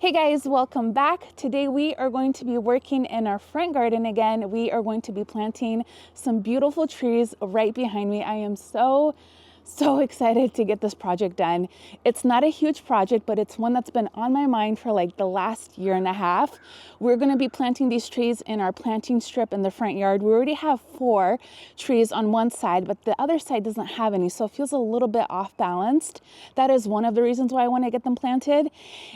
Hey guys, welcome back. Today we are going to be working in our front garden again. We are going to be planting some beautiful trees right behind me. I am so excited to get this project done. It's not a huge project, but it's one that's been on my mind for like the last year and a half. We're going to be planting these trees in our planting strip in the front yard. We already have 4 trees on one side, but the other side doesn't have any, so it feels a little bit off balanced. That is one of the reasons why I want to get them planted.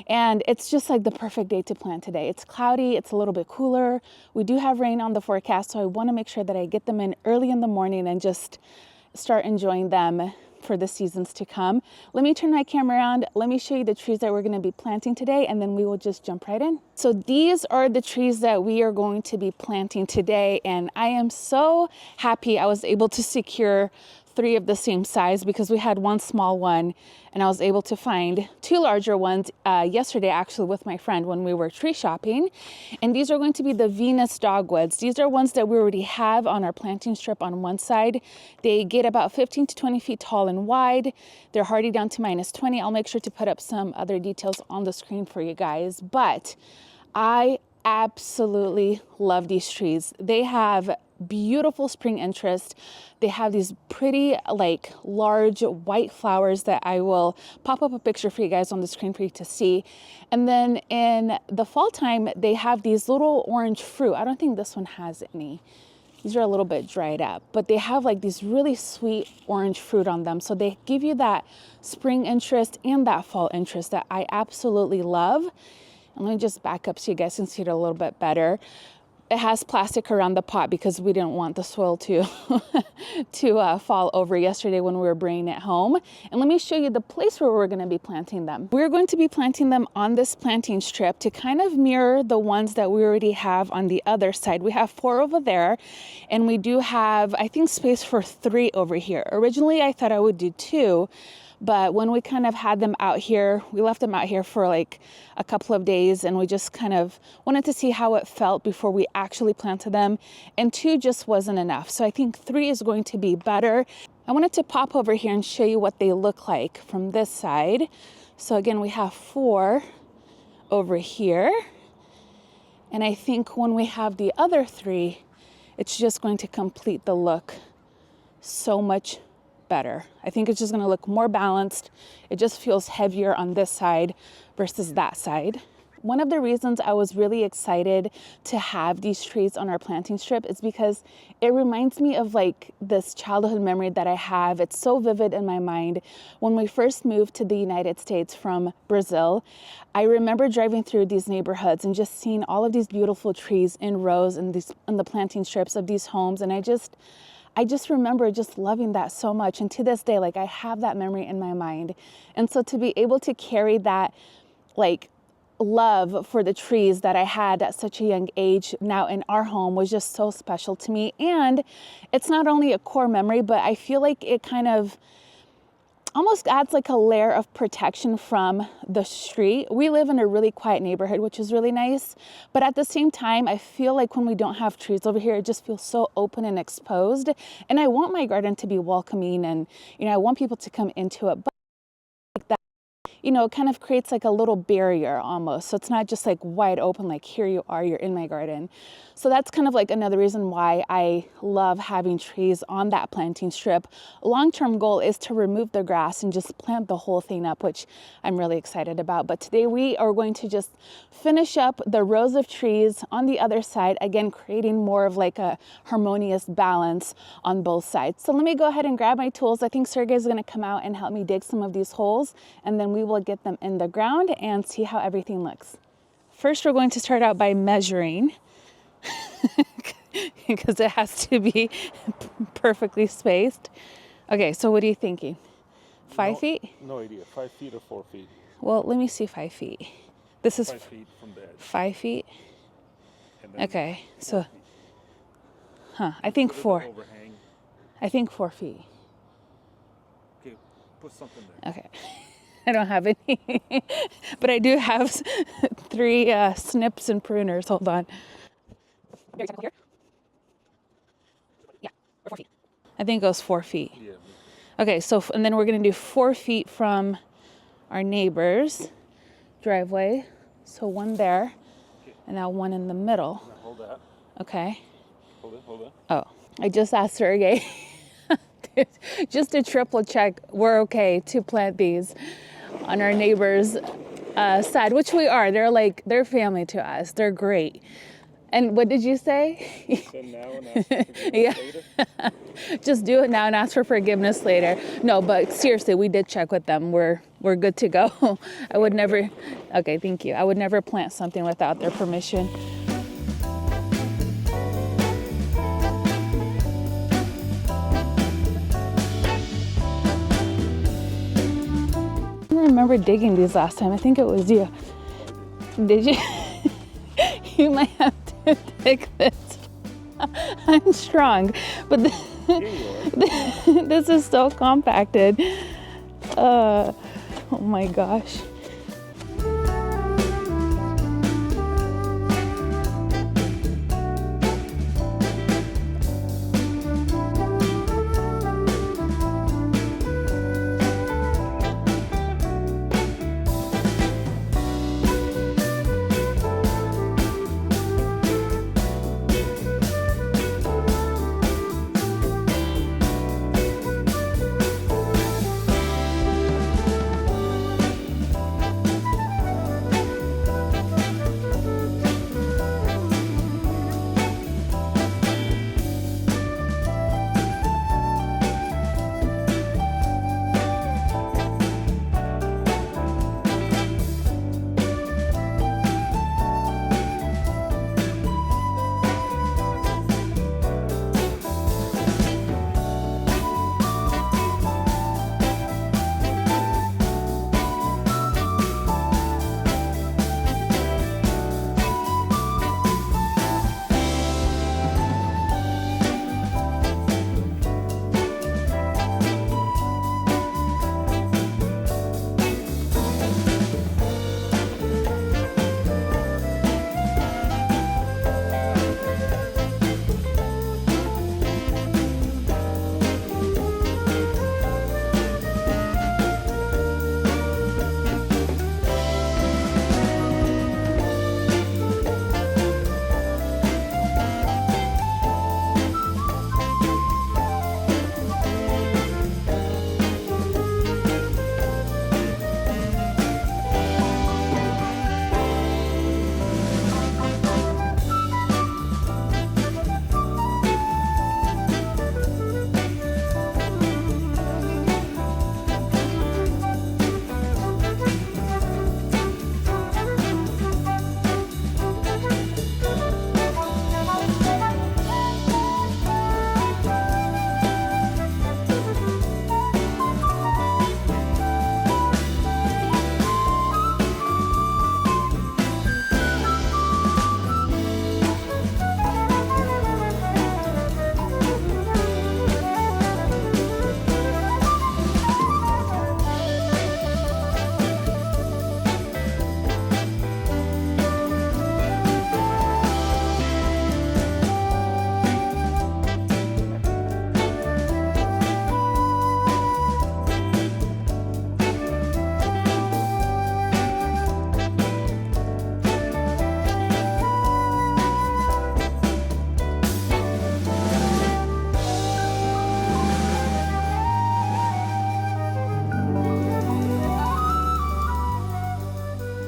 And it's just like the perfect day to plant today. It's cloudy, it's a little bit cooler. We do have rain on the forecast, so I want to make sure that I get them in early in the morning and just start enjoying them for the seasons to come. Let me turn my camera around. Let me show you the trees that we're going to be planting today, and then we will just jump right in. So these are the trees that we are going to be planting today, and I am so happy I was able to secure 3 of the same size because we had one small one and I was able to find 2 larger ones yesterday actually with my friend when we were tree shopping. And these are going to be the Venus dogwoods. These are ones that we already have on our planting strip on one side. They get about 15 to 20 feet tall and wide. They're hardy down to -20. I'll make sure to put up some other details on the screen for you guys, but I absolutely love these trees. They have beautiful spring interest. They have these pretty like large white flowers that I will pop up a picture for you guys on the screen for you to see. And then in the fall time, they have these little orange fruit. I don't think this one has any. These are a little bit dried up, but they have like these really sweet orange fruit on them. So they give you that spring interest and that fall interest that I absolutely love. And let me just back up so you guys can see it a little bit better. It has plastic around the pot because we didn't want the soil to fall over yesterday when we were bringing it home. And let me show you the place where we're going to be planting them. We're going to be planting them on this planting strip to kind of mirror the ones that we already have on the other side. We have 4 over there, and we do have, I think, space for 3 over here. Originally, I thought I would do 2. But when we kind of had them out here, we left them out here for like a couple of days, and we just kind of wanted to see how it felt before we actually planted them. And 2 just wasn't enough. So I think 3 is going to be better. I wanted to pop over here and show you what they look like from this side. So again, we have 4 over here. And I think when we have the other 3, it's just going to complete the look so much better. I think it's just going to look more balanced. It just feels heavier on this side versus that side. One of the reasons I was really excited to have these trees on our planting strip is because it reminds me of like this childhood memory that I have. It's so vivid in my mind. When we first moved to the United States from Brazil, I remember driving through these neighborhoods and just seeing all of these beautiful trees in rows in the planting strips of these homes. And I just remember just loving that so much. And to this day, like I have that memory in my mind. And so to be able to carry that like love for the trees that I had at such a young age now in our home was just so special to me. And it's not only a core memory, but I feel like it kind of almost adds like a layer of protection from the street. We live in a really quiet neighborhood, which is really nice. But at the same time, I feel like when we don't have trees over here, it just feels so open and exposed. And I want my garden to be welcoming, and, you know, I want people to come into it. But like that, you know, it kind of creates like a little barrier almost. So it's not just like wide open, like here you are, you're in my garden. So that's kind of like another reason why I love having trees on that planting strip. Long-term goal is to remove the grass and just plant the whole thing up, which I'm really excited about. But today we are going to just finish up the rows of trees on the other side, again, creating more of like a harmonious balance on both sides. So let me go ahead and grab my tools. I think Sergey is going to come out and help me dig some of these holes, and then we will get them in the ground and see how everything looks. First, we're going to start out by measuring because it has to be perfectly spaced. Okay, so what are you thinking? 5 feet? No idea. 5 feet or 4 feet? Well, let me see 5 feet. This is 5 feet from the edge. 5 feet? Okay, so, I Put think it 4. overhang. I think 4 feet. Okay, put something there. Okay. I don't have any, but I do have 3 snips and pruners. Hold on. Here? Yeah, or 4 feet. I think it goes 4 feet. Yeah. Okay, so, and then we're going to do 4 feet from our neighbor's driveway. So one there, Okay. and now one in the middle. Now hold that. Okay. Hold it. Oh, I just asked Sergey just to triple check we're okay to plant these on our neighbor's side, which we are. They're family to us. They're great. And what did you say? So now and ask for forgiveness Yeah. later. Just do it now and ask for forgiveness later. No, but seriously, we did check with them. We're good to go. I would never. Okay, thank you. I would never plant something without their permission. I remember digging these last time. I think it was you. Did you? You might have to dig this. I'm strong, but this is so compacted. Oh my gosh.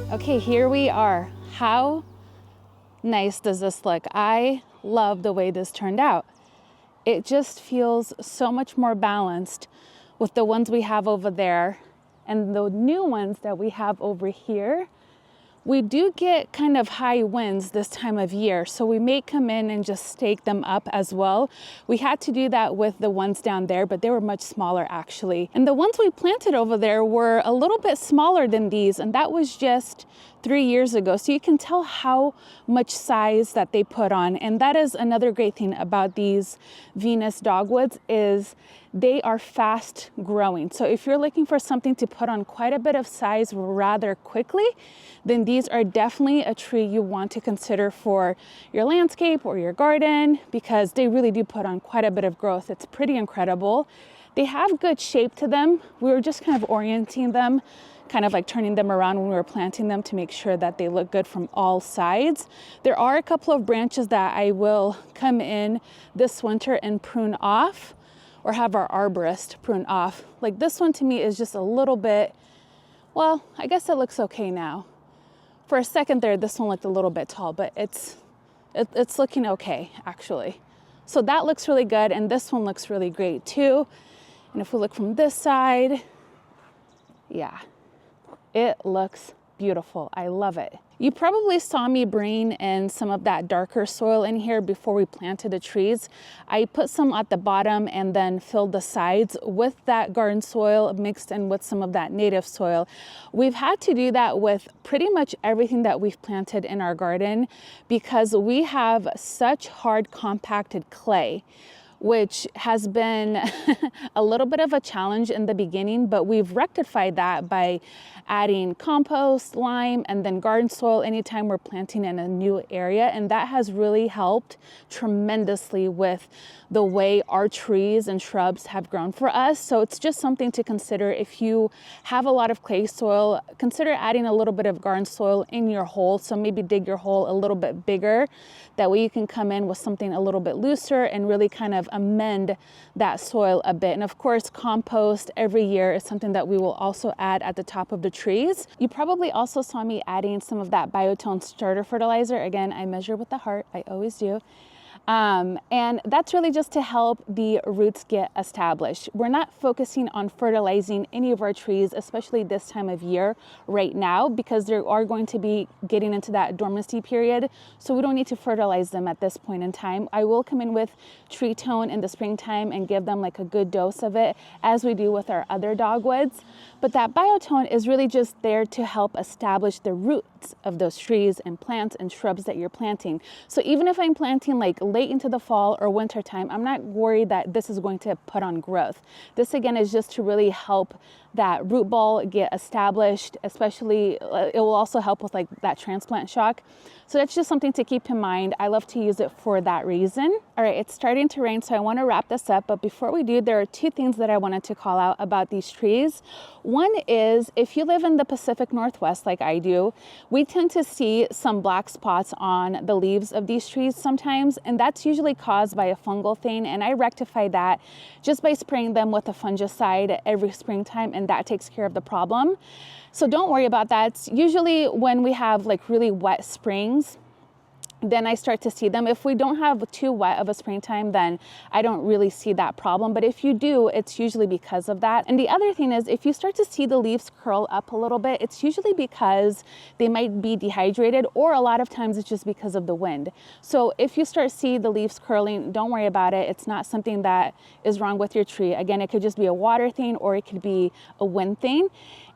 Okay, here we are. How nice does this look? I love the way this turned out. It just feels so much more balanced with the ones we have over there and the new ones that we have over here. We do get kind of high winds this time of year, so we may come in and just stake them up as well. We had to do that with the ones down there, but they were much smaller actually. And the ones we planted over there were a little bit smaller than these, and that was just 3 years ago. So you can tell how much size that they put on. And that is another great thing about these Venus dogwoods is they are fast growing. So if you're looking for something to put on quite a bit of size rather quickly, then these are definitely a tree you want to consider for your landscape or your garden because they really do put on quite a bit of growth. It's pretty incredible. They have good shape to them. We were just kind of orienting them, kind of like turning them around when we were planting them to make sure that they look good from all sides. There are a couple of branches that I will come in this winter and prune off, or have our arborist prune off. Like this one to me is just a little bit, well, I guess it looks okay now. For a second there, this one looked a little bit tall, but it's looking okay actually. So that looks really good, and this one looks really great too. And if we look from this side, yeah, it looks beautiful. I love it. You probably saw me bring in some of that darker soil in here before we planted the trees. I put some at the bottom and then filled the sides with that garden soil mixed in with some of that native soil. We've had to do that with pretty much everything that we've planted in our garden because we have such hard compacted clay, which has been a little bit of a challenge in the beginning, but we've rectified that by adding compost, lime, and then garden soil anytime we're planting in a new area. And that has really helped tremendously with the way our trees and shrubs have grown for us. So it's just something to consider. If you have a lot of clay soil, consider adding a little bit of garden soil in your hole. So maybe dig your hole a little bit bigger. That way you can come in with something a little bit looser and really kind of amend that soil a bit. And of course, compost every year is something that we will also add at the top of the trees. You probably also saw me adding some of that Biotone starter fertilizer. Again, I measure with the heart, I always do. And that's really just to help the roots get established. We're not focusing on fertilizing any of our trees, especially this time of year right now, because they are going to be getting into that dormancy period. So we don't need to fertilize them at this point in time. I will come in with tree tone in the springtime and give them like a good dose of it, as we do with our other dogwoods. But that Biotone is really just there to help establish the roots of those trees and plants and shrubs that you're planting. So even if I'm planting like late into the fall or winter time, I'm not worried that this is going to put on growth. This again is just to really help that root ball get established, especially it will also help with like that transplant shock. So that's just something to keep in mind. I love to use it for that reason. All right, it's starting to rain, so I want to wrap this up. But before we do, there are two things that I wanted to call out about these trees. One is, if you live in the Pacific Northwest like I do, we tend to see some black spots on the leaves of these trees sometimes, and that's usually caused by a fungal thing. And I rectify that just by spraying them with a fungicide every springtime, and that takes care of the problem. So don't worry about that. It's usually when we have like really wet springs, then I start to see them. If we don't have too wet of a springtime, then I don't really see that problem. But if you do, it's usually because of that. And the other thing is, if you start to see the leaves curl up a little bit, it's usually because they might be dehydrated, or a lot of times it's just because of the wind. So if you start see the leaves curling, don't worry about it. It's not something that is wrong with your tree. Again, it could just be a water thing, or it could be a wind thing.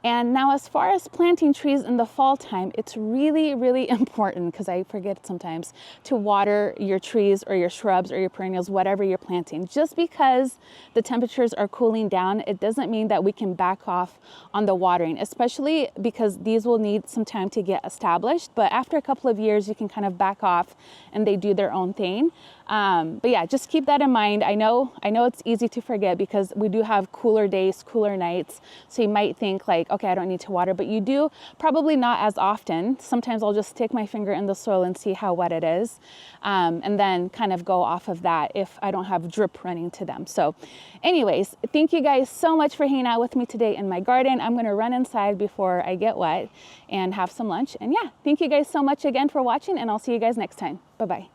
And now, as far as planting trees in the fall time, it's really, really important, because I forget sometimes, to water your trees or your shrubs or your perennials, whatever you're planting. Just because the temperatures are cooling down, it doesn't mean that we can back off on the watering, especially because these will need some time to get established. But after a couple of years, you can kind of back off and they do their own thing. But yeah, just keep that in mind. I know it's easy to forget because we do have cooler days, cooler nights. So you might think like, okay, I don't need to water, but you do, probably not as often. Sometimes I'll just stick my finger in the soil and see how wet it is. And then kind of go off of that if I don't have drip running to them. So anyways, thank you guys so much for hanging out with me today in my garden. I'm going to run inside before I get wet and have some lunch. And yeah, thank you guys so much again for watching, and I'll see you guys next time. Bye-bye.